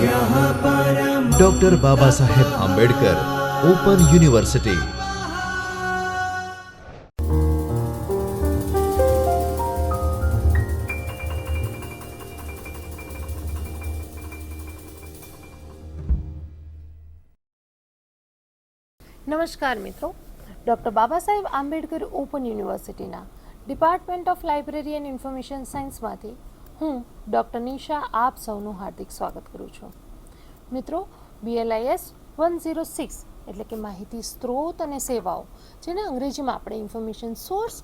Doctor Baba Saheb Ambedkar open university. નમસ્કાર મિત્રો, doctor Baba Saheb Ambedkar open યુનિવર્સિટીના department of library and information સાયન્સમાંથી હું ડૉક્ટર નિશા આપ સૌનું હાર્દિક સ્વાગત કરું છું. મિત્રો, BLIS 106 એટલે કે માહિતી સ્ત્રોત અને સેવાઓ, જેને અંગ્રેજીમાં આપણે ઇન્ફોર્મેશન સોર્સ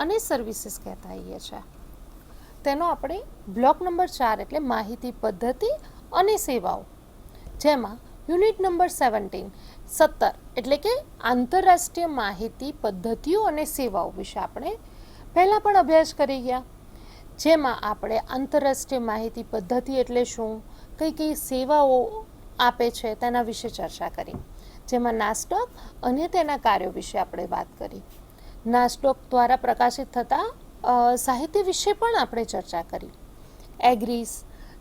અને સર્વિસીસ કહેતા હોઈએ છીએ, તેનો આપણે બ્લોક નંબર 4 એટલે માહિતી પદ્ધતિ અને સેવાઓ, જેમાં યુનિટ નંબર 17 એટલે કે આંતરરાષ્ટ્રીય માહિતી પદ્ધતિઓ અને સેવાઓ વિશે આપણે પહેલાં પણ અભ્યાસ કરી ગયા, જેમાં આપણે આંતરરાષ્ટ્રીય માહિતી પદ્ધતિ એટલે શું, કઈ કઈ સેવાઓ આપે છે તેના વિશે ચર્ચા કરી, જેમાં નાસ્ડોક અને તેના કાર્યો વિશે આપણે વાત કરી. નાસ્ડોક દ્વારા પ્રકાશિત થતા સાહિત્ય વિશે પણ આપણે ચર્ચા કરી. એગ્રીસ,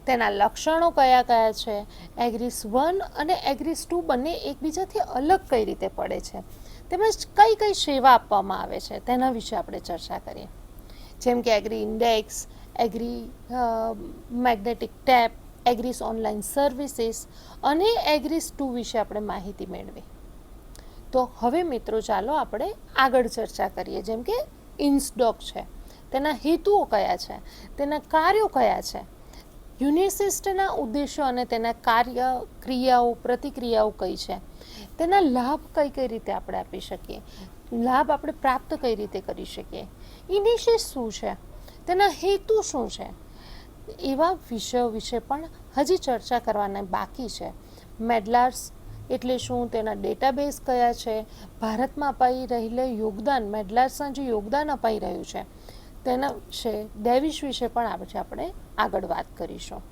તેના લક્ષણો કયા કયા છે, એગ્રીસ 1 અને એગ્રીસ 2 બંને એકબીજાથી અલગ કઈ રીતે પડે છે, તેમજ કઈ કઈ સેવા આપવામાં આવે છે તેના વિશે આપણે ચર્ચા કરીએ, જેમ કે agri index, agri magnetic tape, AGRIS online services અને એગ્રીસ 2 વિશે આપણે માહિતી મેળવી. તો હવે મિત્રો ચાલો આપણે આગળ ચર્ચા કરીએ, જેમ કે ઇન્સડોક છે, તેના હેતુઓ કયા છે, તેના કાર્યો કયા છે, યુનિસિસ્ટના ઉદ્દેશો અને તેના કાર્ય, ક્રિયાઓ, પ્રતિક્રિયાઓ કઈ છે, તેના લાભ કઈ કઈ રીતે આપણે આપી શકીએ, લાભ આપણે પ્રાપ્ત કઈ રીતે કરી શકીએ, ઇનિશિયસ શું છે, તેના હેતુ શું છે, એવા વિષયો વિશે પણ હજી ચર્ચા કરવાના બાકી છે. મેડલાર્સ એટલે શું, તેના ડેટાબેઝ કયા છે, ભારતમાં અપાઈ રહેલા યોગદાન, મેડલાર્સના જે યોગદાન અપાઈ રહ્યું છે તેના વિશે, ડેવિશ વિશે પણ આપણે આગળ વાત કરીશું.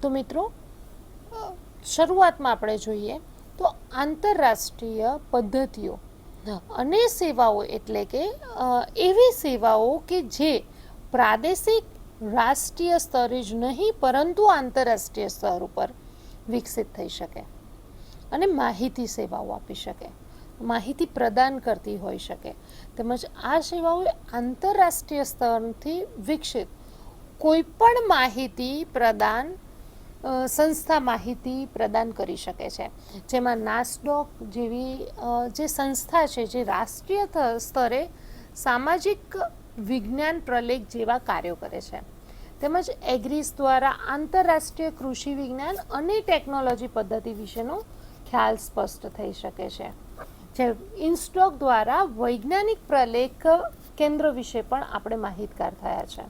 તો મિત્રો, શરૂઆતમાં આપણે જોઈએ તો આંતરરાષ્ટ્રીય પદ્ધતિઓ અને સેવાઓ એટલે કે એવી સેવાઓ કે જે પ્રાદેશિક, રાષ્ટ્રીય સ્તરે જ નહીં પરંતુ આંતરરાષ્ટ્રીય સ્તર ઉપર વિકસિત થઈ શકે અને માહિતી સેવાઓ આપી શકે, માહિતી પ્રદાન કરતી હોઈ શકે, તેમજ આ સેવાઓ આંતરરાષ્ટ્રીય સ્તરથી વિકસિત કોઈ પણ માહિતી પ્રદાન સંસ્થા માહિતી પ્રદાન કરી શકે છે, જેમાં નાસ્ડોક જેવી જે સંસ્થા છે જે રાષ્ટ્રીય સ્તરે સામાજિક વિજ્ઞાન પ્રલેખ જેવા કાર્યો કરે છે, તેમજ એગ્રીસ દ્વારા આંતરરાષ્ટ્રીય કૃષિ વિજ્ઞાન અને ટેકનોલોજી પદ્ધતિ વિશેનો ખ્યાલ સ્પષ્ટ થઈ શકે છે. જે ઇન્સડોક દ્વારા વૈજ્ઞાનિક પ્રલેખ કેન્દ્ર વિશે પણ આપણે માહિતગાર થયા છે.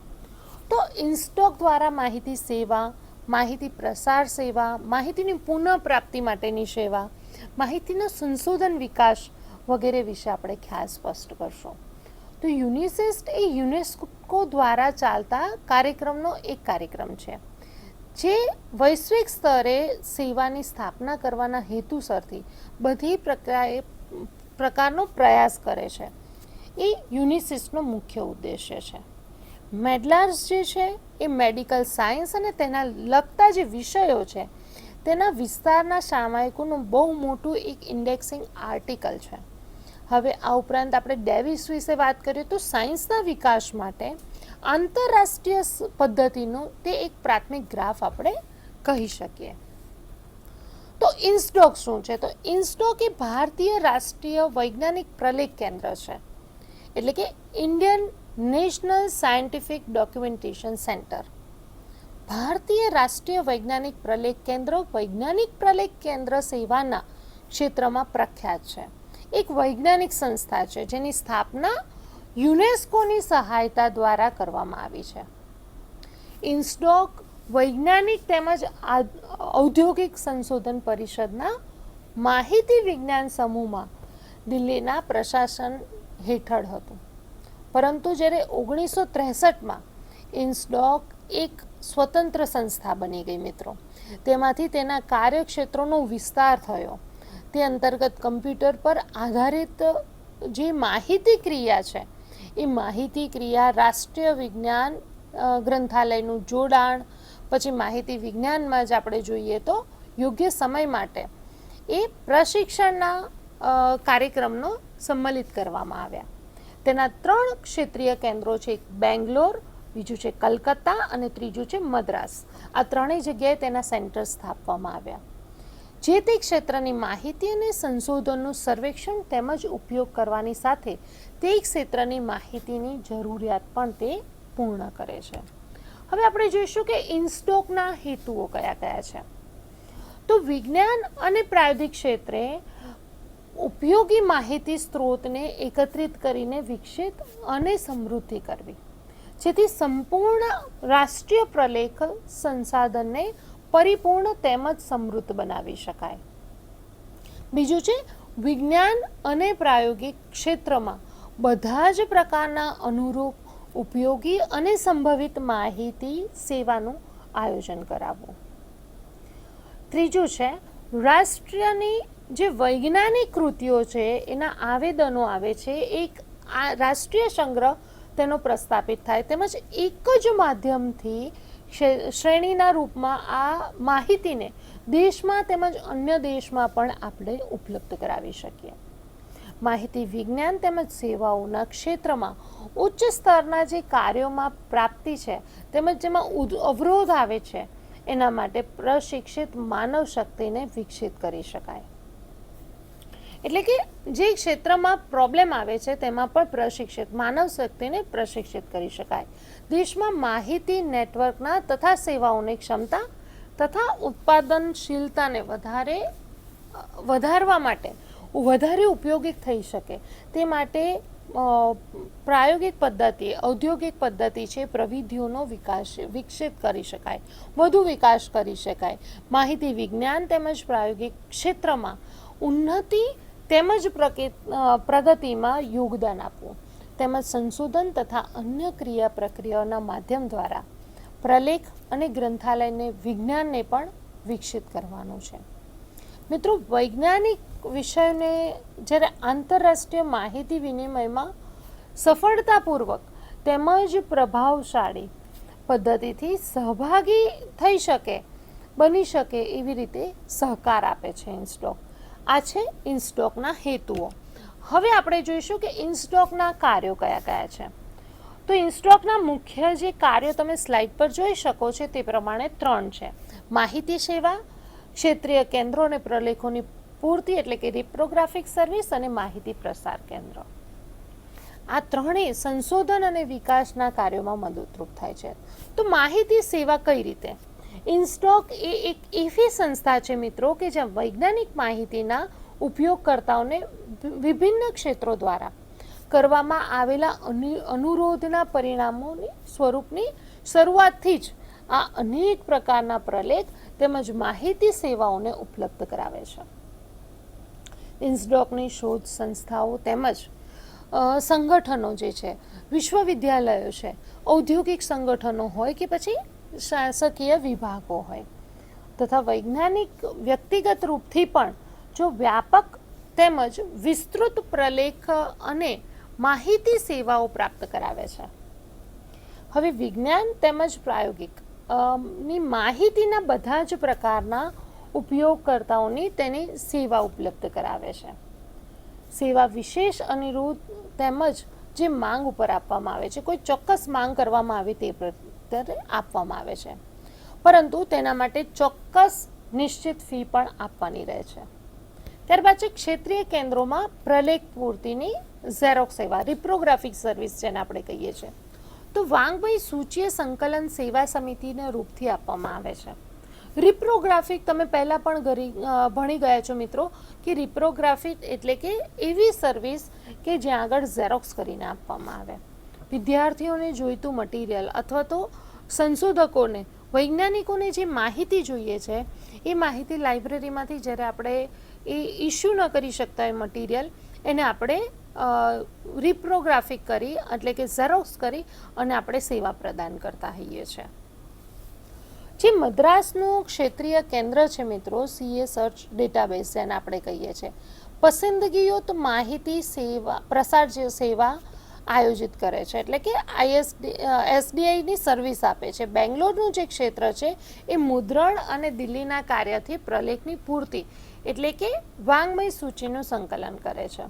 તો ઇન્સડોક દ્વારા માહિતી સેવા, માહિતી પ્રસાર સેવા, માહિતીની પુનઃપ્રાપ્તિ માટેની સેવા, માહિતીનો સંશોધન વિકાસ વગેરે વિશે આપણે ખ્યાલ સ્પષ્ટ કરશું. તો યુનિસિસ્ટ એ યુનેસ્કો દ્વારા ચાલતા કાર્યક્રમનો એક કાર્યક્રમ છે, જે વૈશ્વિક સ્તરે સેવાની સ્થાપના કરવાના હેતુસરથી બધી પ્રકારનો પ્રયાસ કરે છે. એ યુનિસિસ્ટનો મુખ્ય ઉદ્દેશ્ય છે. મેડલાર્સ જે છે એ મેડિકલ સાયન્સ અને તેના લગતા જે વિષયો છે તેના વિસ્તારના સામયિકોનું બહુ મોટું એક ઇન્ડેક્સિંગ આર્ટિકલ છે. હવે આ ઉપરાંત આપણે ડેવિસ વિશે વાત કરીએ તો સાયન્સના વિકાસ માટે આંતરરાષ્ટ્રીય પદ્ધતિનું તે એક પ્રાથમિક ગ્રાફ આપણે કહી શકીએ. તો ઇન્સડોક શું છે? તો ઇન્સડોક એ ભારતીય રાષ્ટ્રીય વૈજ્ઞાનિક પ્રલેખ કેન્દ્ર છે, એટલે કે Indian national scientific documentation centre. ભારતીય રાષ્ટ્રીય વૈજ્ઞાનિક પ્રલેખ કેન્દ્ર વૈજ્ઞાનિક પ્રલેખ કેન્દ્ર સેવાના ક્ષેત્રમાં પ્રખ્યાત છે. એક વૈજ્ઞાનિક સંસ્થા છે જેની સ્થાપના યુનેસ્કોની સહાયતા દ્વારા કરવામાં આવી છે. ઇન્સડોક વૈજ્ઞાનિક તેમજ ઔદ્યોગિક સંશોધન પરિષદના માહિતી વિજ્ઞાન સમૂહમાં દિલ્હીના પ્રશાસન હેઠળ હતું, પરંતુ જ્યારે 1963માં ઇન્સડોક એક સ્વતંત્ર સંસ્થા બની ગઈ મિત્રો. તેમાંથી તેના કાર્યક્ષેત્રોનો વિસ્તાર થયો. તે અંતર્ગત કમ્પ્યુટર પર આધારિત જે માહિતી ક્રિયા છે એ માહિતી ક્રિયા, રાષ્ટ્રીય વિજ્ઞાન ગ્રંથાલયનું જોડાણ, પછી માહિતી વિજ્ઞાનમાં જ આપણે જોઈએ તો યોગ્ય સમય માટે એ પ્રશિક્ષણના કાર્યક્રમનો સંમલિત કરવામાં આવ્યા. તેના 3 ક્ષેત્રીય કેન્દ્રો છે, એક બેંગ્લોર, બીજું છે કલકત્તા અને ત્રીજું છે મદ્રાસ. આ ત્રણેય જગ્યાએ તેના સેન્ટર સ્થાપવામાં આવ્યા. જે તે ક્ષેત્રની માહિતી અને સંશોધનનું સર્વેક્ષણ તેમજ ઉપયોગ કરવાની સાથે તે ક્ષેત્રની માહિતીની જરૂરિયાત પણ તે પૂર્ણ કરે છે. હવે આપણે જોઈશું કે ઇન્સ્ટોકના હેતુઓ કયા કયા છે. તો વિજ્ઞાન અને પ્રાયોગિક ક્ષેત્રે ઉપયોગી માહિતી સ્ત્રોતને એકત્રિત કરીને વિકસિત અને સમૃદ્ધિ કરવી, જેથી સંપૂર્ણ રાષ્ટ્રીય પ્રલેખ સંસાધનને પરિપૂર્ણ તેમજ સમૃદ્ધ બનાવી શકાય. બીજું છે વિજ્ઞાન અને પ્રાયોગિક ક્ષેત્રમાં બધા જ પ્રકારના અનુરૂપ ઉપયોગી અને સંભવિત માહિતી સેવાનું આયોજન કરાવવું. ત્રીજું છે રાષ્ટ્રની જે વૈજ્ઞાનિક કૃતિઓ છે એના આવેદનો આવે છે, એક રાષ્ટ્રીય સંગ્રહ તેનો પ્રસ્થાપિત થાય, તેમજ એક જ માધ્યમથી શ્રેણીના રૂપમાં આ માહિતીને દેશમાં તેમજ અન્ય દેશમાં પણ આપણે ઉપલબ્ધ કરાવી શકીએ. માહિતી વિજ્ઞાન તેમજ સેવાઓના ક્ષેત્રમાં ઉચ્ચ સ્તરના જે કાર્યોમાં પ્રાપ્તિ છે તેમજ જેમાં અવરોધ આવે છે એના માટે પ્રશિક્ષિત માનવ શક્તિને વિકસિત કરી શકાય. એટલે કે જે ક્ષેત્રમાં પ્રોબ્લેમ આવે છે તેમાં પણ પ્રશિક્ષિત માનવ શક્તિને પ્રશિક્ષિત કરી શકાય. દેશમાં માહિતી નેટવર્કના તથા સેવાઓની ક્ષમતા તથા ઉત્પાદનશીલતાને વધારવા માટે વધારે ઉપયોગી થઈ શકે તે માટે પ્રાયોગિક પદ્ધતિ, ઔદ્યોગિક પદ્ધતિ છે, પ્રવિધિઓનો વિકસિત કરી શકાય, વધુ વિકાસ કરી શકાય. માહિતી વિજ્ઞાન તેમજ પ્રાયોગિક ક્ષેત્રમાં ઉન્નતિ તેમજ પ્રગતિમાં યોગદાન આપવું, તેમજ સંશોધન તથા અન્ય ક્રિયા પ્રક્રિયાઓના માધ્યમ દ્વારા પ્રલેખ અને ગ્રંથાલયને વિજ્ઞાનને પણ વિકસિત કરવાનું છે. મિત્રો, વૈજ્ઞાનિક વિષયને જ્યારે આંતરરાષ્ટ્રીય માહિતી વિનિમયમાં સફળતાપૂર્વક તેમજ પ્રભાવશાળી પદ્ધતિથી સહભાગી થઈ શકે, બની શકે એવી રીતે સહકાર આપે છે ઇન્સ્ટોક. આ છે ઇન્સ્ટોકના હેતુઓ. હવે આપણે જોઈશું કે ઇન્સ્ટોકના કાર્યો કયા કયા છે. તો ઇન્સ્ટોકના મુખ્ય જે કાર્યો તમે સ્લાઇડ પર જોઈ શકો છો તે પ્રમાણે 3 છે. માહિતી સેવા, ક્ષેત્રીય કેન્દ્રો અને પ્રલેખોની પૂર્તિ એટલે કે રિપ્રોગ્રાફિક સર્વિસ અને માહિતી પ્રસાર કેન્દ્ર. આ ત્રણેય સંશોધન અને વિકાસના કાર્યોમાં મદદરૂપ થાય છે. તો માહિતી સેવા કઈ રીતે? ઇન્સ્ટોક એ એક એવી સંસ્થા છે મિત્રો કે જ્યાં વૈજ્ઞાનિક માહિતીના ઉપયોગકર્તાઓને વિભિન્ન ક્ષેત્રો દ્વારા કરવામાં આવેલા અનુરોધના પરિણામોની સ્વરૂપની શરૂઆતથી જ આ અનેક પ્રકારના પ્રલેખ તેમજ માહિતી સેવાઓને ઉપલબ્ધ કરાવે છે. ઇન્સ્ટોકની શોધ સંસ્થાઓ તેમજ સંગઠનો જે છે, વિશ્વવિદ્યાલયો છે, ઔદ્યોગિક સંગઠનો હોય કે પછી શાસકીય વિભાગો હોય તથા વૈજ્ઞાનિક વ્યક્તિગત રૂપથી પણ જો વ્યાપક તેમજ વિસ્તૃત પ્રલેખ અને માહિતી સેવાઓ પ્રાપ્ત કરાવે છે. હવે વિજ્ઞાન તેમજ પ્રાયોગિક ની માહિતીના બધા જ પ્રકારના ઉપયોગકર્તાઓની તેની સેવા ઉપલબ્ધ કરાવે છે. સેવા વિશેષ અનુરોધ તેમજ જે માંગ ઉપર આપવામાં આવે છે, કોઈ ચોક્કસ માંગ કરવામાં આવે તે પ્રત્યે આપવામાં આવે છે, પરંતુ તેના માટે ચોક્કસ નિશ્ચિત ફી પણ આપવાની રહે છે. ત્યારબાદ છે ક્ષેત્રીય કેન્દ્રોમાં પ્રલેખ પૂર્તિની ઝેરોક્સ સેવા, રિપ્રોગ્રાફિક સર્વિસ જેને આપણે કહીએ છીએ. તો વાંગમય સૂચિય સંકલન સેવા સમિતિના રૂપથી આપવામાં આવે છે. રિપ્રોગ્રાફિક તમે પહેલાં પણ ભણી ગયા છો મિત્રો કે રિપ્રોગ્રાફિક એટલે કે એવી સર્વિસ કે જ્યાં આગળ ઝેરોક્સ કરીને આપવામાં આવે. વિદ્યાર્થીઓને જોઈતું મટીરિયલ અથવા તો સંશોધકોને, વૈજ્ઞાનિકોને જે માહિતી જોઈએ છે એ માહિતી લાઇબ્રેરીમાંથી જ્યારે આપણે એ ઇસ્યુ ન કરી શકતા હોય મટીરિયલ, એને આપણે રિપ્રોગ્રાફિક કરી એટલે કે ઝેરોક્સ કરી અને આપણે સેવા પ્રદાન કરતા હોઈએ છીએ. જે મદ્રાસનું ક્ષેત્રીય કેન્દ્ર છે મિત્રો, સીએ સર્ચ ડેટાબેઝ જેને આપણે કહીએ છીએ, પસંદગીયુક્ત માહિતી સેવા પ્રસાર સેવા આયોજિત કરે છે, એટલે કે એસડીઆઈની સર્વિસ આપે છે. બેંગ્લોરનું જે ક્ષેત્ર છે એ મુદ્રણ અને દિલ્હીના કાર્યથી પ્રલેખની પૂર્તિ એટલે કે વાંગ્મય સૂચિનું સંકલન કરે છે.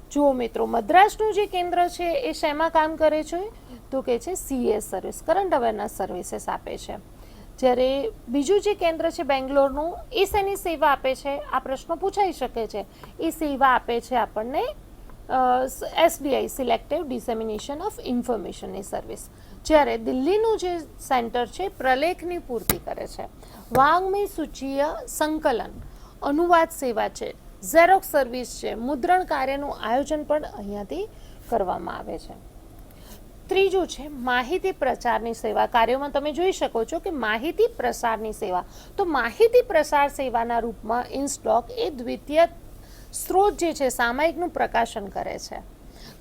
જુઓ મિત્રો, મદ્રાસનું જે કેન્દ્ર છે એ શેમાં કામ કરે છે તો કે છે CS service, current awareness services આપે છે. જ્યારે બીજું જે કેન્દ્ર છે બેંગ્લોરનું, એ શેની સેવા આપે છે, આ પ્રશ્નો પૂછાઈ શકે છે. એ સેવા આપે છે આપણને એસડીઆઈ, સિલેક્ટિવ ડિસેમિનેશન ઓફ ઇન્ફોર્મેશનની સર્વિસ. જ્યારે દિલ્હીનું જે સેન્ટર છે પ્રલેખની પૂર્તિ કરે છે. વાંગ્મય સૂચિય સંકલન, અનુવાદ સેવા છે, ઝેરોક્સ સર્વિસ છે, મુદ્રણ કાર્યનું આયોજન પણ અહીંયાથી કરવામાં આવે છે. ત્રીજું છે માહિતી પ્રચારની સેવા. કાર્યોમાં તમે જોઈ શકો છો કે માહિતી પ્રસારની સેવા. તો માહિતી પ્રસાર સેવાના રૂપમાં ઇનસ્ટોક એ દ્વિતીય સ્ત્રોત જે છે સામાયિકનું પ્રકાશન કરે છે.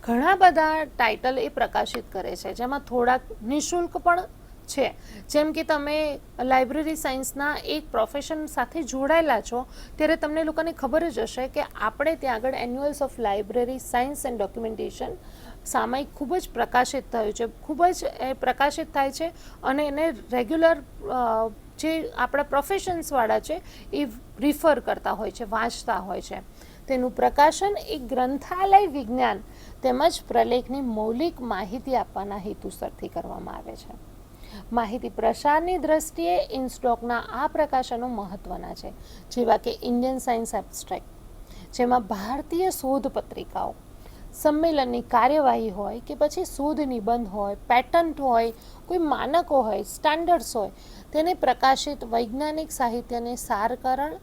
ઘણા બધા ટાઇટલ એ પ્રકાશિત કરે છે, જેમાં થોડાક નિઃશુલ્ક પણ છે. જેમ કે તમે લાઇબ્રેરી સાયન્સના એક પ્રોફેશન સાથે જોડાયેલા છો ત્યારે તમને લોકોને ખબર જ હશે કે આપણે ત્યાં આગળ annuals of library science and documentation સામાયિક ખૂબ જ પ્રકાશિત થયું છે, ખૂબ જ એ પ્રકાશિત થાય છે અને એને રેગ્યુલર જે આપણા પ્રોફેશન્સવાળા છે એ રિફર કરતા હોય છે, વાંચતા હોય છે. તેનું પ્રકાશન એ ગ્રંથાલય વિજ્ઞાન તેમજ પ્રલેખની મૌલિક માહિતી આપવાના હેતુસરથી કરવામાં આવે છે. માહિતી પ્રસારની દ્રષ્ટિએ ઇનસ્ટોકના આ પ્રકાશનો મહત્ત્વના છે, જેવા કે ઇન્ડિયન સાયન્સ એબ્સ્ટ્રેક્ટ, જેમાં ભારતીય શોધ પત્રિકાઓ, સંમેલનની કાર્યવાહી હોય કે પછી શોધ નિબંધ હોય, પેટન્ટ હોય, કોઈ માનકો હોય, સ્ટાન્ડર્ડ્સ હોય, તેને પ્રકાશિત વૈજ્ઞાનિક સાહિત્યને સારકરણ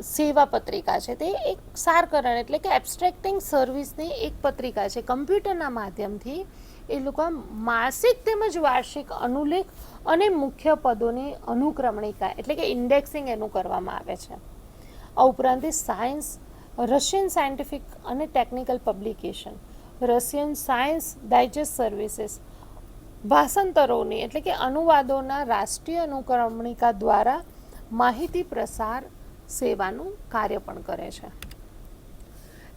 સેવા પત્રિકા છે. તે એક સારકરણ એટલે કે એબ્સ્ટ્રેક્ટિંગ સર્વિસની એક પત્રિકા છે. કમ્પ્યુટરના માધ્યમથી એ લોકો માસિક તેમજ વાર્ષિક અનુલેખ અને મુખ્ય પદોની અનુક્રમણિકા એટલે કે ઇન્ડેક્સિંગ એનું કરવામાં આવે છે. આ ઉપરાંત સાયન્સ, રશિયન સાયન્ટિફિક અને technical publication, Russian science digest services, ભાષાંતરોની એટલે કે અનુવાદોના રાષ્ટ્રીય અનુક્રમણિકા દ્વારા માહિતી પ્રસાર સેવાનું કાર્ય પણ કરે છે.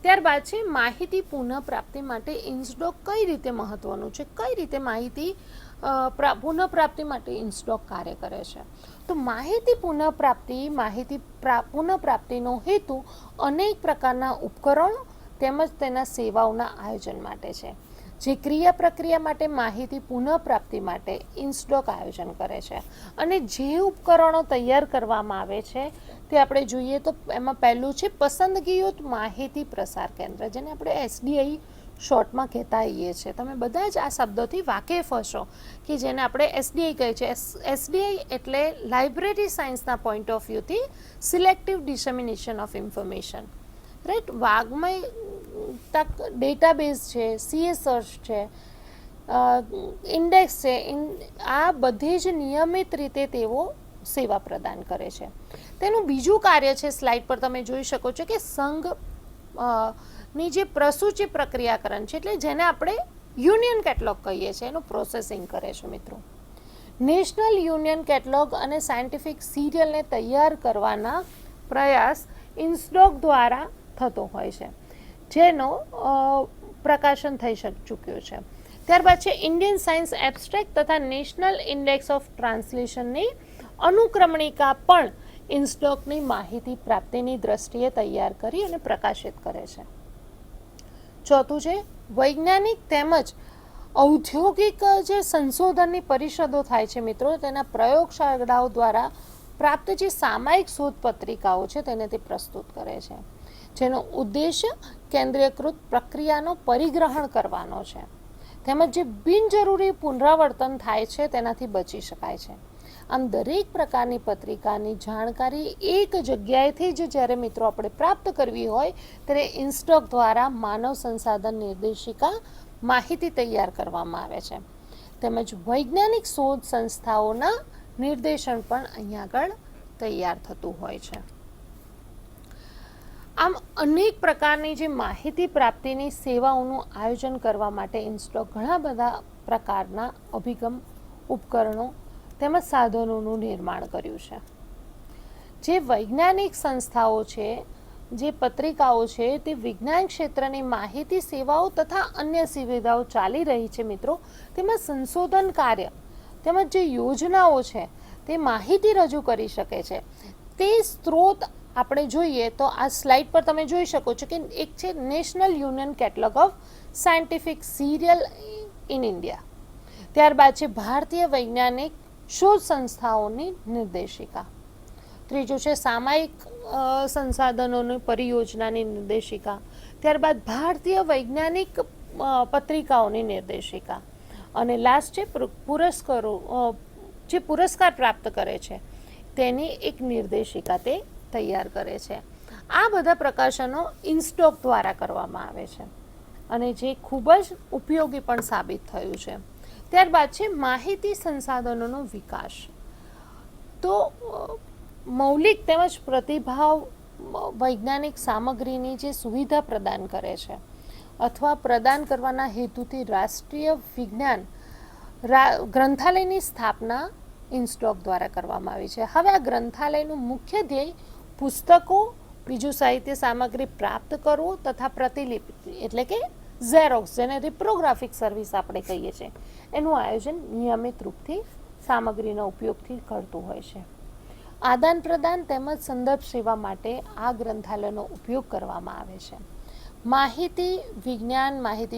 ત્યારબાદ છે માહિતી પુનઃપ્રાપ્તિ માટે ઇનસ્ટોક કઈ રીતે મહત્વનું છે, કઈ રીતે માહિતી પુનઃપ્રાપ્તિ માટે ઇનસ્ટોક કાર્ય કરે છે. તો માહિતી પુનઃપ્રાપ્તિનો હેતુ અનેક પ્રકારના ઉપકરણો તેમજ તેના સેવાઓના આયોજન માટે છે. જે ક્રિયા પ્રક્રિયા માટે માહિતી પુનઃપ્રાપ્તિ માટે ઇનસ્ટોક આયોજન કરે છે. અને જે ઉપકરણો તૈયાર કરવામાં આવે છે તે આપણે જોઈએ તો એમાં પહેલું છે પસંદગીયુક્ત માહિતી પ્રસાર કેન્દ્ર, જેને આપણે એસડીઆઈ શોર્ટમાં કહેતા હોઈએ છીએ. તમે બધા જ આ શબ્દોથી વાકેફ હશો કે જેને આપણે એસડીઆઈ કહે છે. એસડીઆઈ એટલે લાઇબ્રેરી સાયન્સના પોઈન્ટ ઓફ વ્યૂથી selective dissemination of information, right. વાગ્મય તક ડેટાબેઝ છે, સીએસ સર્ચ છે, ઇન્ડેક્સ છે, આ બધી જ નિયમિત રીતે તેઓ સેવા પ્રદાન કરે છે. તેનું બીજું કાર્ય છે, સ્લાઇડ પર તમે જોઈ શકો છો કે સંઘ ની જે પ્રસૂચિ પ્રક્રિયાકરણ છે એટલે જેને આપણે યુનિયન કેટલોગ કહીએ છીએ એનું પ્રોસેસિંગ કરે છે. મિત્રો, નેશનલ યુનિયન કેટલોગ અને સાયન્ટિફિક સિરિયલને તૈયાર કરવાના પ્રયાસ ઇનસ્ટોક દ્વારા થતો હોય છે, જેનો પ્રકાશન થઈ ચૂક્યું છે. ત્યારબાદ છે ઇન્ડિયન સાયન્સ એબ્સ્ટ્રેક્ટ તથા નેશનલ ઇન્ડેક્સ ઓફ ટ્રાન્સલેશનની અનુક્રમણિકા પણ ઇનસ્ટોકની માહિતી પ્રાપ્તિની દ્રષ્ટિએ તૈયાર કરી અને પ્રકાશિત કરે છે. ચોથું છે વૈજ્ઞાનિક તેમજ ઔદ્યોગિક જે સંશોધનની પરિષદો થાય છે મિત્રો, તેના પ્રયોગશાળાઓ દ્વારા પ્રાપ્ત જે સામાયિક શોધ પત્રિકાઓ છે તેને તે પ્રસ્તુત કરે છે, જેનો ઉદ્દેશ્ય કેન્દ્રીયકૃત પ્રક્રિયાનો પરિગ્રહણ કરવાનો છે તેમજ જે બિનજરૂરી પુનરાવર્તન થાય છે તેનાથી બચી શકાય છે. આમ દરેક પ્રકારની પત્રિકાની જાણકારી એક જગ્યાએથી જ જ્યારે મિત્રો આપણે પ્રાપ્ત કરવી હોય ત્યારે ઇનસ્ટોક દ્વારા માનવ સંસાધન નિર્દેશિકા માહિતી તૈયાર કરવામાં આવે છે તેમજ વૈજ્ઞાનિક શોધ સંસ્થાઓના નિર્દેશન પણ અહીંયા આગળ તૈયાર થતું હોય છે. આમ અનેક પ્રકારની જે માહિતી પ્રાપ્તિની સેવાઓનું આયોજન કરવા માટે ઇનસ્ટોક ઘણા બધા પ્રકારના અભિગમ, ઉપકરણો તેમજ સાધનોનું નિર્માણ કર્યું છે. જે વૈજ્ઞાનિક સંસ્થાઓ છે જે પત્રિકાઓ છે તે વિજ્ઞાન ક્ષેત્રની માહિતી સેવાઓ તથા અન્ય સુવિધાઓ ચાલી રહી છે મિત્રો, તેમાં સંશોધન કાર્ય તેમજ જે યોજનાઓ છે તે માહિતી રજૂ કરી શકે છે. તે સ્ત્રોત આપણે જોઈએ તો આ સ્લાઇડ પર તમે જોઈ શકો છો કે એક છે national union catalogue of scientific serial in India, ત્યારબાદ છે ભારતીય વૈજ્ઞાનિક શોધ સંસ્થાઓની નિર્દેશિકા, ત્રીજું છે સામાયિક સંસાધનોની પરિયોજનાની નિર્દેશિકા, ત્યારબાદ ભારતીય વૈજ્ઞાનિક પત્રિકાઓની નિર્દેશિકા, અને લાસ્ટ છે પુરસ્કારો જે પુરસ્કાર પ્રાપ્ત કરે છે તેની એક નિર્દેશિકા તે તૈયાર કરે છે. આ બધા પ્રકાશનો ઇન્સ્ટોક દ્વારા કરવામાં આવે છે અને જે ખૂબ જ ઉપયોગી પણ સાબિત થયું છે. ત્યારબાદ છે માહિતી સંસાધનોનો વિકાસ. તો મૌલિક તેમજ પ્રતિભાવ વૈજ્ઞાનિક સામગ્રીની જે સુવિધા પ્રદાન કરે છે અથવા પ્રદાન કરવાના હેતુથી રાષ્ટ્રીય વિજ્ઞાન ગ્રંથાલયની સ્થાપના ઇન્સ્ટોક દ્વારા કરવામાં આવી છે. હવે આ ગ્રંથાલયનું મુખ્ય ધ્યેય પુસ્તકો, બીજું સાહિત્ય સામગ્રી પ્રાપ્ત કરવું તથા પ્રતિલિપિ એટલે કે ઝેરોક્સ, જેને રિપ્રોગ્રાફિક સર્વિસ આપણે કહીએ છીએ, એનું આયોજન નિયમિત રૂપથી સામગ્રીના ઉપયોગથી કરતું હોય છે. આદાન પ્રદાન તેમજ સંદર્ભ સેવા માટે આ ગ્રંથાલયનો ઉપયોગ કરવામાં આવે છે. માહિતી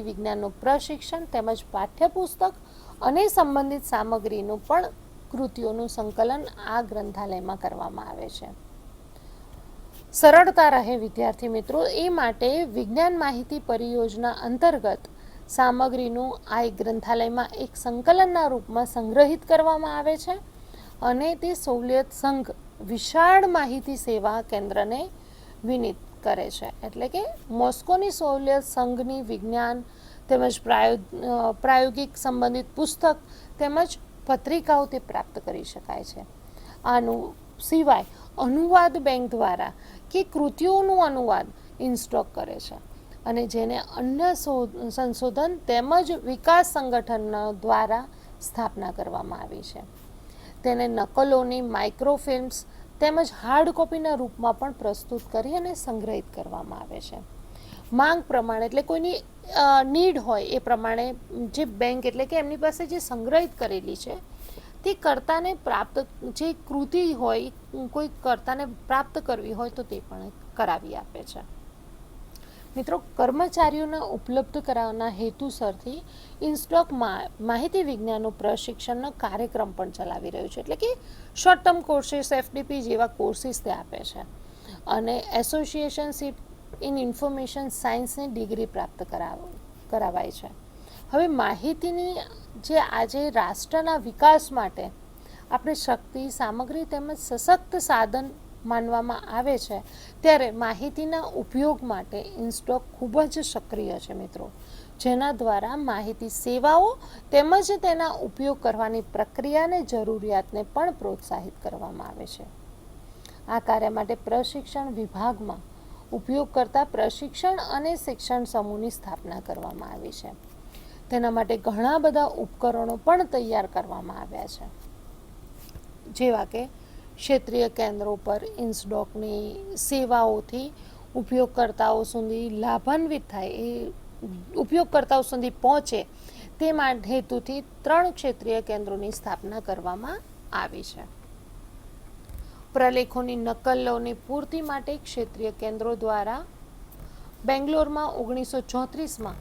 વિજ્ઞાનનું પ્રશિક્ષણ તેમજ પાઠ્યપુસ્તક અને સંબંધિત સામગ્રીનું પણ કૃતિઓનું સંકલન આ ગ્રંથાલયમાં કરવામાં આવે છે. સરળતા રહે વિદ્યાર્થી મિત્રો એ માટે વિજ્ઞાન માહિતી પરિયોજના અંતર્ગત સામગ્રીનું આ ગ્રંથાલયમાં એક સંકલનના રૂપમાં સંગ્રહિત કરવામાં આવે છે અને તે સોવિયત સંઘ વિશાળ માહિતી સેવા કેન્દ્રને વિનીત કરે છે. એટલે કે મોસ્કોની સોવિયત સંઘની વિજ્ઞાન તેમજ પ્રાયોગિક સંબંધિત પુસ્તક તેમજ પત્રિકાઓ તે પ્રાપ્ત કરી શકાય છે. આનું સિવાય અનુવાદ બેંક દ્વારા કે કૃતિઓનું અનુવાદ ઇન્સ્ટોક કરે છે અને જેને અન્ય સંશોધન તેમજ વિકાસ સંગઠન દ્વારા સ્થાપના કરવામાં આવી છે. તેને નકલોની માઇક્રોફિલ્મ્સ તેમજ હાર્ડ કોપીના રૂપમાં પણ પ્રસ્તુત કરી અને સંગ્રહિત કરવામાં આવે છે. માંગ પ્રમાણે એટલે કોઈની નીડ હોય એ પ્રમાણે જે બેંક એટલે કે એમની પાસે જે સંગ્રહિત કરેલી છે તે કર્તાને પ્રાપ્ત જે કૃતિ હોય કોઈ કર્તાને પ્રાપ્ત કરવી હોય તો તે પણ કરાવી આપે છે. મિત્રો, કર્મચારીઓને ઉપલબ્ધ કરાવવાના હેતુસરથી ઇન્સ્ટોકમાં માહિતી વિજ્ઞાનનું પ્રશિક્ષણનો કાર્યક્રમ પણ ચલાવી રહ્યું છે. એટલે કે શોર્ટ ટર્મ કોર્સીસ, FDP જેવા કોર્સીસ તે આપે છે અને એસોસિએશનશીપ ઇન ઇન્ફોર્મેશન સાયન્સની ડિગ્રી પ્રાપ્ત કરાવાય છે. હવે માહિતીની જે આજે રાષ્ટ્રના વિકાસ માટે આપણે શક્તિ, સામગ્રી તેમજ સશક્ત સાધન માનવામાં આવે છે ત્યારે માહિતીના ઉપયોગ માટે ઇન્સ્ટોક ખૂબ જ સક્રિય છે મિત્રો, જેના દ્વારા માહિતી સેવાઓ તેમજ તેના ઉપયોગ કરવાની પ્રક્રિયાને જરૂરિયાતને પણ પ્રોત્સાહિત કરવામાં આવે છે. આ કાર્ય માટે પ્રશિક્ષણ વિભાગમાં ઉપયોગકર્તા પ્રશિક્ષણ અને શિક્ષણ સમૂહની સ્થાપના કરવામાં આવી છે. તેના માટે ઘણા બધા ઉપકરણો પણ તૈયાર કરવામાં આવ્યા છે, જેવા કે ક્ષેત્રીય કેન્દ્રો પર ઇન્સ્ટોકની સેવાઓથી ઉપયોગકર્તાઓ સુધી લાભાન્વિત થાય, એ ઉપયોગકર્તાઓ સુધી પહોંચે તે માટે હેતુથી 3 ક્ષેત્રીય કેન્દ્રોની સ્થાપના કરવામાં આવી છે. પ્રલેખોની નકલોની પૂર્તિ માટે ક્ષેત્રીય કેન્દ્રો દ્વારા બેંગ્લોરમાં 1934માં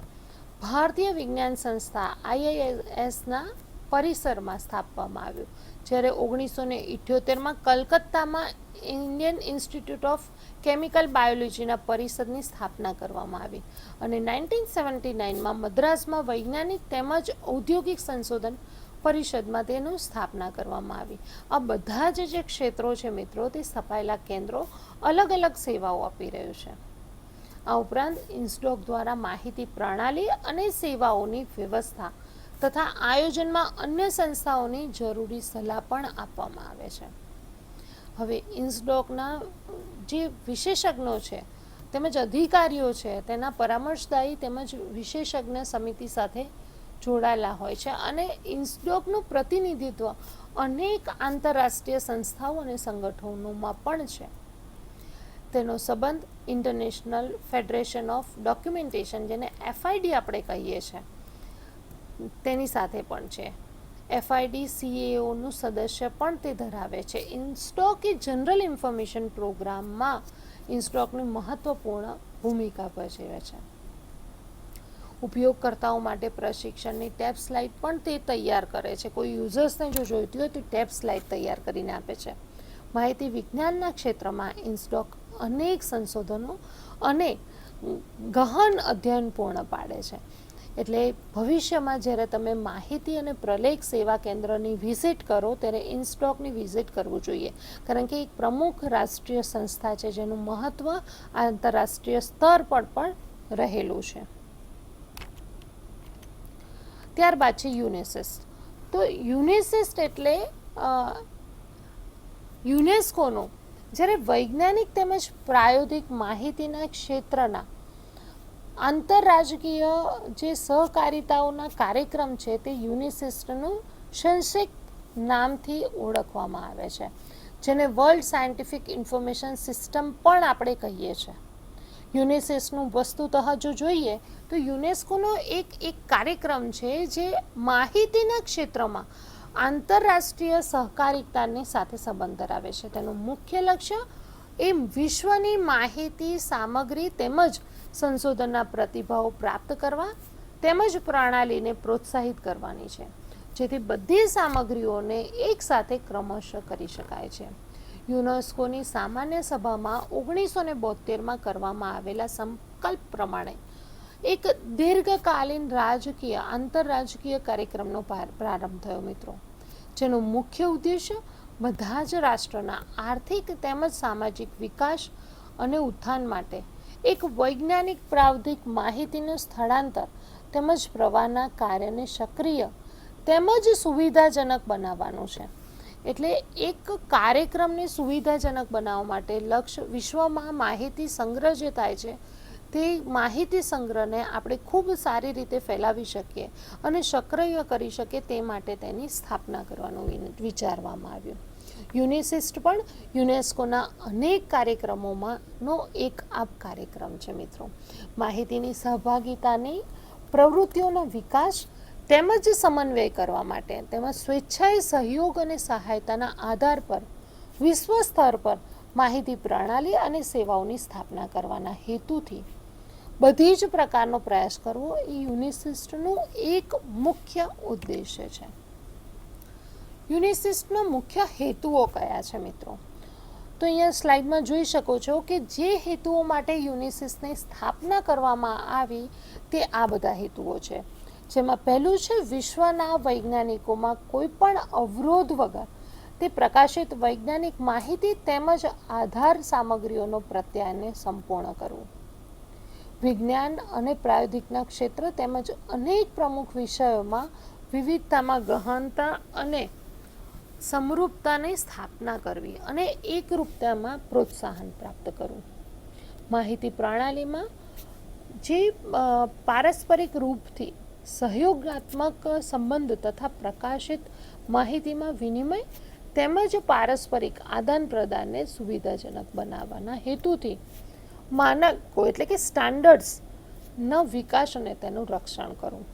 ભારતીય વિજ્ઞાન સંસ્થા IISના પરિસરમાં સ્થાપવામાં આવ્યું, જ્યારે 1978માં કલકત્તામાં ઇન્ડિયન ઇન્સ્ટિટ્યૂટ ઓફ કેમિકલ બાયોલોજીના પરિષદની સ્થાપના કરવામાં આવી અને 1979માં મદ્રાસમાં વૈજ્ઞાનિક તેમજ ઔદ્યોગિક સંશોધન પરિષદમાં તેનું સ્થાપના કરવામાં આવી. આ બધા જે ક્ષેત્રો છે મિત્રો, તે સ્થપાયેલા કેન્દ્રો અલગ અલગ સેવાઓ આપી રહ્યું છે. આ ઉપરાંત ઇન્સ્ટોક દ્વારા માહિતી પ્રણાલી અને સેવાઓની વ્યવસ્થા તથા આયોજનમાં અન્ય સંસ્થાઓની જરૂરી સલાહ પણ આપવામાં આવે છે. હવે ઇન્સ્ટોકના જે વિશેષજ્ઞો છે તેમજ અધિકારીઓ છે તેના પરામર્શદાયી તેમજ વિશેષજ્ઞ સમિતિ સાથે જોડાયેલા હોય છે અને ઇન્સ્ટોકનું પ્રતિનિધિત્વ અનેક આંતરરાષ્ટ્રીય સંસ્થાઓ અને સંગઠનોમાં પણ છે. તેનો સંબંધ ઇન્ટરનેશનલ ફેડરેશન ઓફ ડોક્યુમેન્ટેશન, જેને FID આપણે કહીએ છીએ, તેની સાથે પણ છે. FID CAOનું સદસ્ય પણ તે ધરાવે છે. ઇનસ્ટોક એ જનરલ ઇન્ફોર્મેશન પ્રોગ્રામમાં ઇનસ્ટોકની મહત્વપૂર્ણ ભૂમિકા ભજવે છે. ઉપયોગકર્તાઓ માટે પ્રશિક્ષણની ટેબ સ્લાઇડ પણ તે તૈયાર કરે છે. કોઈ યુઝર્સને જો જોઈતી હોય તો ટેબ સ્લાઇડ તૈયાર કરીને આપે છે. માહિતી વિજ્ઞાનના ક્ષેત્રમાં ઇનસ્ટોક અનેક સંશોધનો અને ગહન અધ્યયન પૂર્ણ પાડે છે. એટલે ભવિષ્યમાં જ્યારે તમે માહિતી અને પ્રલેખ સેવા કેન્દ્રની વિઝિટ કરો ત્યારે ઇનસ્ટોકની વિઝિટ કરવું જોઈએ, કારણ કે એક પ્રમુખ રાષ્ટ્રીય સંસ્થા છે જેનું મહત્ત્વ આંતરરાષ્ટ્રીય સ્તર પર પણ રહેલું છે. ત્યારબાદ છે યુનેસિસ્ટ. તો યુનેસિસ્ટ એટલે યુનેસ્કોનો જ્યારે વૈજ્ઞાનિક તેમજ પ્રાયોગિક માહિતીના ક્ષેત્રના આંતરરાજકીય જે સહકારિતાઓના કાર્યક્રમ છે તે યુનેસિસ્ટનું સંક્ષિપ્ત નામથી ઓળખવામાં આવે છે, જેને વર્લ્ડ સાયન્ટિફિક ઇન્ફોર્મેશન સિસ્ટમ પણ આપણે કહીએ છીએ. યુનેસિસ્ટનું વસ્તુતઃ જો જોઈએ તો યુનેસ્કોનો એક કાર્યક્રમ છે જે માહિતીના ક્ષેત્રમાં આંતરરાષ્ટ્રીય સહકારિતાની સાથે સંબંધ ધરાવે છે. તેનું મુખ્ય લક્ષ્ય એ વિશ્વની માહિતી સામગ્રી તેમજ સંશોધનના પ્રતિભાવો પ્રાપ્ત કરવા તેમજ પ્રણાલીને પ્રોત્સાહિત કરવાની છે, જેથી બધી સામગ્રીઓને એકસાથે ક્રમશઃ કરી શકાય છે. યુનેસ્કોની સામાન્ય સભામાં 1972માં કરવામાં આવેલા સંકલ્પ પ્રમાણે એક દીર્ઘકાલીન રાજકીય આંતરરાજકીય કાર્યક્રમનો પ્રારંભ થયો મિત્રો, જેનો મુખ્ય ઉદ્દેશ્ય બધા જ રાષ્ટ્રના આર્થિક તેમજ સામાજિક વિકાસ અને ઉત્થાન માટે એક વૈજ્ઞાનિક પ્રાવધિક માહિતીનું સ્થળાંતર તેમજ પ્રવાહના કાર્યને સક્રિય તેમજ સુવિધાજનક બનાવવાનું છે. એટલે એક કાર્યક્રમને સુવિધાજનક બનાવવા માટે લક્ષ્ય વિશ્વમાં માહિતી સંગ્રહ જે થાય છે તે માહિતી સંગ્રહને આપણે ખૂબ સારી રીતે ફેલાવી શકીએ અને સક્રિય કરી શકીએ તે માટે તેની સ્થાપના કરવાનું વિચારવામાં આવ્યું. યુનેસિસ્ટ પણ યુનેસ્કોના અનેક કાર્યક્રમોમાંનો એક આ કાર્યક્રમ છે મિત્રો. માહિતીની સહભાગિતાની પ્રવૃત્તિઓનો વિકાસ તેમજ સમન્વય કરવા માટે તેમજ સ્વેચ્છાએ સહયોગ અને સહાયતાના આધાર પર વિશ્વ સ્તર પર માહિતી પ્રણાલી અને સેવાઓની સ્થાપના કરવાના હેતુથી બધી જ પ્રકારનો પ્રયાસ કરવો એ યુનેસિસ્ટનું એક મુખ્ય ઉદ્દેશ્ય છે. યુનેસિસ્ટના મુખ્ય હેતુઓ કયા છે મિત્રો? તો અહીંયા સ્લાઇડમાં જોઈ શકો છો કે જે હેતુઓ માટે યુનેસિસ્ટની સ્થાપના કરવામાં આવી તે આ બધા હેતુઓ છે, જેમાં પહેલું છે વિશ્વના વૈજ્ઞાનિકોમાં કોઈ પણ અવરોધ વગર તે પ્રકાશિત વૈજ્ઞાનિક માહિતી તેમજ આધાર સામગ્રીઓનો પ્રત્યાયનને સંપૂર્ણ કરવું. વિજ્ઞાન અને પ્રાયોગિકના ક્ષેત્ર તેમજ અનેક પ્રમુખ વિષયોમાં વિવિધતામાં ગહનતા અને સમરૂપતાની સ્થાપના કરવી અને એકરૂપતામાં પ્રોત્સાહન પ્રાપ્ત કરવું. માહિતી પ્રણાલીમાં જે પારસ્પરિક રૂપથી સહયોગાત્મક સંબંધ તથા પ્રકાશિત માહિતીમાં વિનિમય તેમજ પારસ્પરિક આદાન પ્રદાનને સુવિધાજનક બનાવવાના હેતુથી માનકો એટલે કે સ્ટાન્ડર્ડ્સના વિકાસ અને તેનું રક્ષણ કરવું.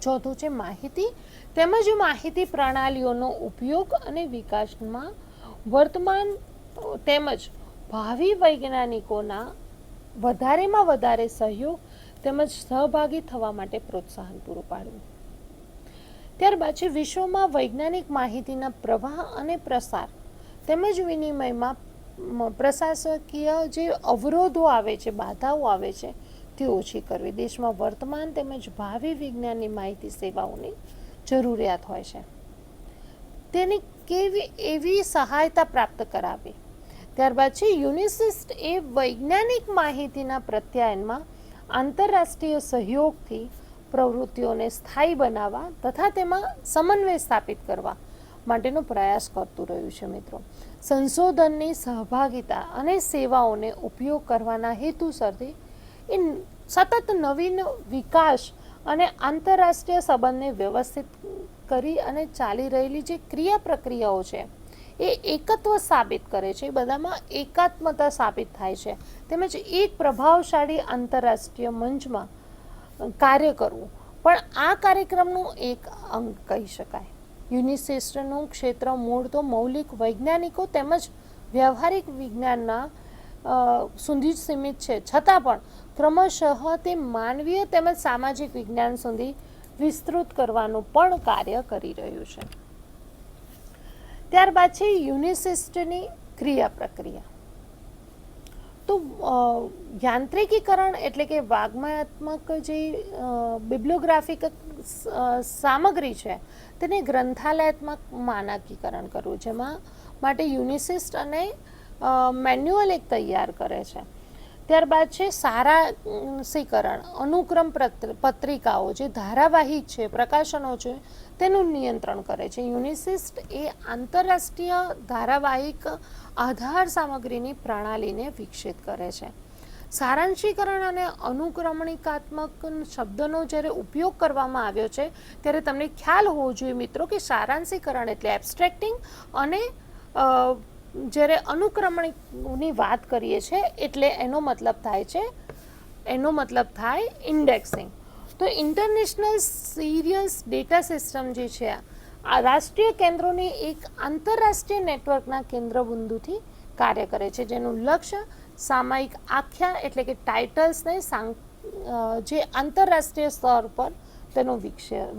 ચોથું છે માહિતી તેમજ માહિતી પ્રણાલીઓનો ઉપયોગ અને વિકાસમાં વર્તમાન તેમજ ભાવિ વૈજ્ઞાનિકોના વધારેમાં વધારે સહયોગ તેમજ સહભાગી થવા માટે પ્રોત્સાહન પૂરું પાડવું. ત્યારબાદ છે વિશ્વમાં વૈજ્ઞાનિક માહિતીના પ્રવાહ અને પ્રસાર તેમજ વિનિમયમાં પ્રશાસકીય જે અવરોધો આવે છે, બાધાઓ આવે છે તે ઓછી કરવી. દેશમાં વર્તમાન તેમજ ભાવિ વિજ્ઞાનની માહિતી સેવાઓની જરૂરિયાત હોય છે, તેની કેવી એવી સહાયતા પ્રાપ્ત કરાવી. ત્યારબાદ છે યુનેસિસ્ટ એ વૈજ્ઞાનિક માહિતીના પ્રત્યાયનમાં આંતરરાષ્ટ્રીય સહયોગથી પ્રવૃત્તિઓને સ્થાયી બનાવવા તથા તેમાં સમન્વય સ્થાપિત કરવા માટેનો પ્રયાસ કરતું રહ્યું છે મિત્રો. સંશોધનની સહભાગિતા અને સેવાઓને ઉપયોગ કરવાના હેતુસરથી એ સતત નવીન વિકાસ અને આંતરરાષ્ટ્રીય સંબંધને વ્યવસ્થિત કરી અને ચાલી રહેલી જે ક્રિયા પ્રક્રિયાઓ છે એ એકત્વ સાબિત કરે છે, એ બધામાં એકાત્મતા સાબિત થાય છે, તેમજ એક પ્રભાવશાળી આંતરરાષ્ટ્રીય મંચમાં કાર્ય કરવું પણ આ કાર્યક્રમનું એક અંગ કહી શકાય. યુનિસિસ્ટનું ક્ષેત્ર મૂળ તો મૌલિક વૈજ્ઞાનિકો તેમજ વ્યવહારિક વિજ્ઞાનના સુધી સીમિત છે, છતાં પણ ક્રમશઃ તે માનવીય તેમજ સામાજિક વિજ્ઞાન સુધી વિસ્તૃત કરવાનું પણ કાર્ય કરી રહ્યું છે. ત્યારબાદ છે યુનિસિસ્ટની ક્રિયા પ્રક્રિયા. તો યાંત્રિકીકરણ એટલે કે વાગ્મયાત્મક જે બિબ્લિયોગ્રાફિક સામગ્રી છે તેને ગ્રંથાલયાત્મક માનકીકરણ કરવું, જેમાં માટે યુનિસિસ્ટ અને મેન્યુઅલ એક તૈયાર કરે છે. ત્યારબાદ છે સારાંશીકરણ, અનુક્રમ પત્રિકાઓ જે ધારાવાહિક છે, પ્રકાશનો છે તેનું નિયંત્રણ કરે છે. યુનિસિસ્ટ એ આંતરરાષ્ટ્રીય ધારાવાહિક આધાર સામગ્રીની પ્રણાલીને વિકસિત કરે છે. સારાંશીકરણ અને અનુક્રમણિકાત્મક શબ્દનો જ્યારે ઉપયોગ કરવામાં આવ્યો છે ત્યારે તમને ખ્યાલ હોવો જોઈએ મિત્રો કે સારાંશીકરણ એટલે એબ્સ્ટ્રેક્ટિંગ અને જ્યારે અનુક્રમણિકની વાત કરીએ છીએ એટલે એનો મતલબ થાય ઇન્ડેક્સિંગ. તો ઇન્ટરનેશનલ સિરિયસ ડેટા સિસ્ટમ જે છે આ રાષ્ટ્રીય કેન્દ્રોની એક આંતરરાષ્ટ્રીય નેટવર્કના કેન્દ્રબિંદુથી કાર્ય કરે છે, જેનું લક્ષ્ય સામાયિક આખ્યા એટલે કે ટાઇટલ્સને જે આંતરરાષ્ટ્રીય સ્તર પર તેનો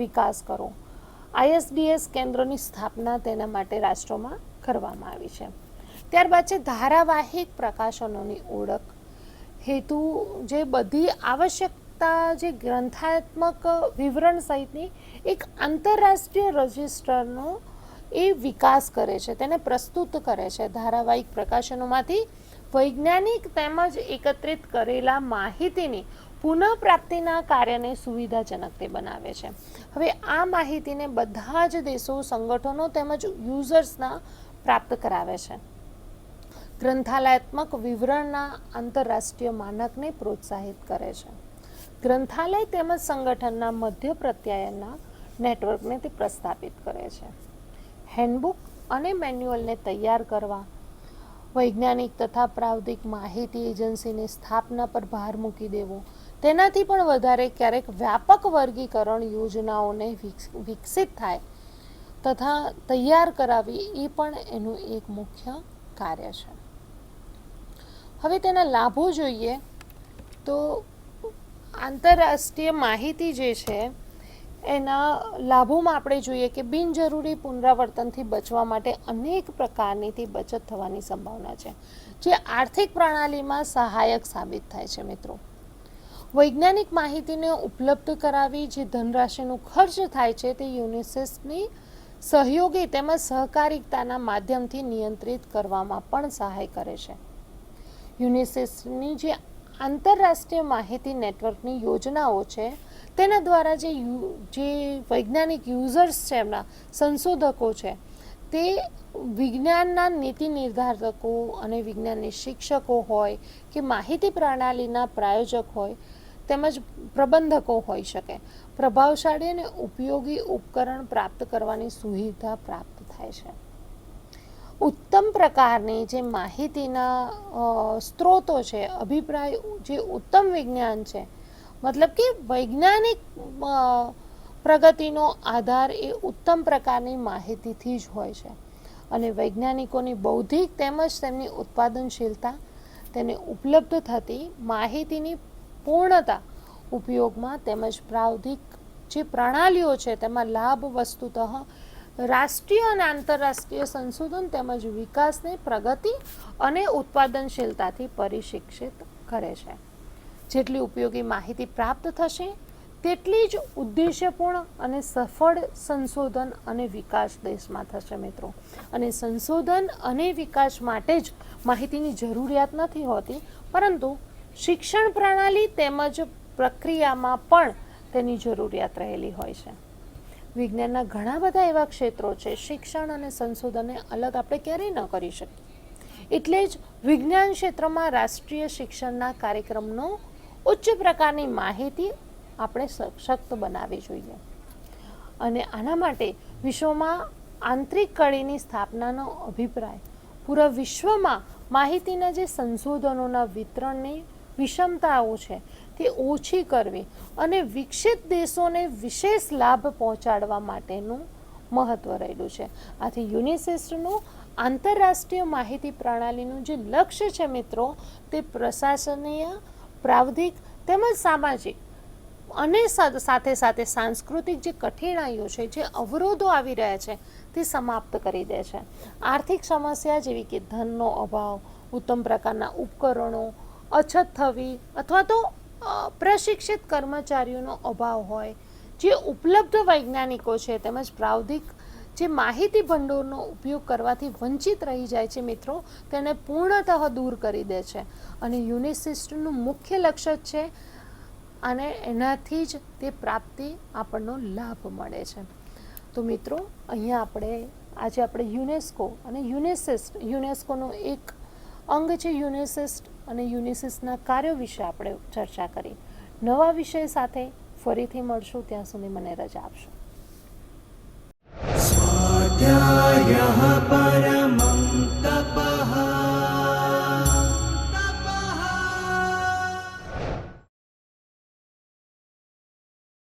વિકાસ કરો. ISDS કેન્દ્રોની સ્થાપના તેના માટે રાષ્ટ્રોમાં કરવામાં આવી છે. ત્યારબાદ છે ધારાવાહિક પ્રકાશનોની ઓળખ, હેતુ, જે બધી આવશ્યકતા જે ગ્રંથાત્મક વિવરણ સહિતની એક આંતરરાષ્ટ્રીય રજિસ્ટરનો એ વિકાસ કરે છે, તેને પ્રસ્તુત કરે છે. ધારાવાહિક પ્રકાશનોમાંથી વૈજ્ઞાનિક તેમજ એકત્રિત કરેલા માહિતીની પુનઃપ્રાપ્તિના કાર્યને સુવિધાજનક તે બનાવે છે. હવે આ માહિતીને બધા જ દેશો, સંગઠનો તેમજ યુઝર્સના પ્રાપ્ત કરાવે છે. ગ્રંથાલયાત્મક વિવરણના આંતરરાષ્ટ્રીય માનકને પ્રોત્સાહિત કરે છે. ગ્રંથાલય તેમજ સંગઠનના મધ્ય પ્રત્યાયનના નેટવર્કને તે પ્રસ્થાપિત કરે છે. હેન્ડબુક અને મેન્યુઅલને તૈયાર કરવા, વૈજ્ઞાનિક તથા પ્રાવધિક માહિતી એજન્સીની સ્થાપના પર ભાર મૂકી દેવો, તેનાથી પણ વધારે ક્યારેક વ્યાપક વર્ગીકરણ યોજનાઓને વિકસિત થાય તથા તૈયાર કરાવી એ પણ એનું એક મુખ્ય કાર્ય છે. હવે તેના લાભો જોઈએ તો આંતરરાષ્ટ્રીય માહિતી જે છે એના લાભોમાં આપણે જોઈએ કે બિનજરૂરી પુનરાવર્તનથી બચવા માટે અનેક પ્રકારની બચત થવાની સંભાવના છે, જે આર્થિક પ્રણાલીમાં સહાયક સાબિત થાય છે. મિત્રો, વૈજ્ઞાનિક માહિતીને ઉપલબ્ધ કરાવી જે ધનરાશિનો ખર્ચ થાય છે તે યુનિસિસ્ટની સહયોગી તેમજ સહકારિતાના માધ્યમથી નિયંત્રિત કરવામાં પણ સહાય કરે છે. યુનિસિસ્ટની જે આંતરરાષ્ટ્રીય માહિતી નેટવર્કની યોજનાઓ છે તેના દ્વારા જે વૈજ્ઞાનિક યુઝર્સ છે, એમના સંશોધકો છે, તે વિજ્ઞાનના નીતિ નિર્ધારકો અને વિજ્ઞાનની શિક્ષકો હોય કે માહિતી પ્રણાલીના પ્રાયોજક હોય તેમજ પ્રબંધકો હોઈ શકે, પ્રભાવશાળી અને ઉપયોગી ઉપકરણ પ્રાપ્ત કરવાની સુવિધા પ્રાપ્ત થાય છે. ઉત્તમ પ્રકારની જે માહિતીના સ્ત્રોતો છે, અભિપ્રાય, જે ઉત્તમ વિજ્ઞાન છે, મતલબ કે વૈજ્ઞાનિક પ્રગતિનો આધાર એ ઉત્તમ પ્રકારની માહિતીથી જ હોય છે અને વૈજ્ઞાનિકોની બૌદ્ધિક તેમજ તેમની ઉત્પાદનશીલતા, તેને ઉપલબ્ધ થતી માહિતીની પૂર્ણતા ઉપયોગમાં તેમજ પ્રાવધિક જે પ્રણાલીઓ છે તેમાં લાભ વસ્તુતઃ રાષ્ટ્રીય અને આંતરરાષ્ટ્રીય સંશોધન તેમજ વિકાસને પ્રગતિ અને ઉત્પાદનશીલતાથી પરિશિક્ષિત કરે છે. જેટલી ઉપયોગી માહિતી પ્રાપ્ત થશે તેટલી જ ઉદ્દેશ્યપૂર્ણ અને સફળ સંશોધન અને વિકાસ દેશમાં થશે. મિત્રો, અને સંશોધન અને વિકાસ માટે જ માહિતીની જરૂરિયાત નથી હોતી, પરંતુ શિક્ષણ પ્રણાલી તેમજ પ્રક્રિયામાં પણ તેની જરૂરિયાત રહેલી હોય છે. વિજ્ઞાનના ઘણા બધા એવા ક્ષેત્રો છે, શિક્ષણ અને સંશોધનને અલગ આપણે ક્યારેય ન કરી શકીએ. એટલે જ વિજ્ઞાન ક્ષેત્રમાં રાષ્ટ્રીય શિક્ષણના કાર્યક્રમનો ઉચ્ચ પ્રકારની માહિતી આપણે સશક્ત બનાવવી જોઈએ. અને આના માટે વિશ્વમાં આંતરિક કડીની સ્થાપનાનો અભિપ્રાય પૂરા વિશ્વમાં માહિતીના જે સંશોધનોના વિતરણની વિષમતાઓ છે તે ઓછી કરવી અને વિકસિત દેશોને વિશેષ લાભ પહોંચાડવા માટેનું મહત્ત્વ રહેલું છે. આથી યુનિસિસ્ટનું આંતરરાષ્ટ્રીય માહિતી પ્રણાલીનું જે લક્ષ્ય છે મિત્રો, તે પ્રશાસનીય, પ્રાવધિક તેમજ સામાજિક અને સાથે સાથે સાંસ્કૃતિક જે કઠિનાઈઓ છે, જે અવરોધો આવી રહ્યા છે, તે સમાપ્ત કરી દે છે. આર્થિક સમસ્યા જેવી કે ધનનો અભાવ, ઉત્તમ પ્રકારના ઉપકરણો, અછત થવી અથવા તો પ્રશિક્ષિત કર્મચારીઓનો અભાવ હોય, જે ઉપલબ્ધ વૈજ્ઞાનિકો છે તેમજ પ્રાવધિક જે માહિતી ભંડોળનો ઉપયોગ કરવાથી વંચિત રહી જાય છે મિત્રો, તેને પૂર્ણતઃ દૂર કરી દે છે. અને યુનિસિસ્ટનું મુખ્ય લક્ષ્ય જ છે અને એનાથી જ તે પ્રાપ્તિ આપણનો લાભ મળે છે. તો મિત્રો, અહીંયા આજે આપણે યુનેસ્કો અને યુનેસ્કોનું એક અંગ છે યુનિસિસ્ટ અને યુનિસિસ્ટના કાર્યો વિશે આપણે ચર્ચા કરી. નવા વિષય સાથે ફરીથી મળશું, ત્યાં સુધી મને રજા આપશો. स्वाध्यायः परमः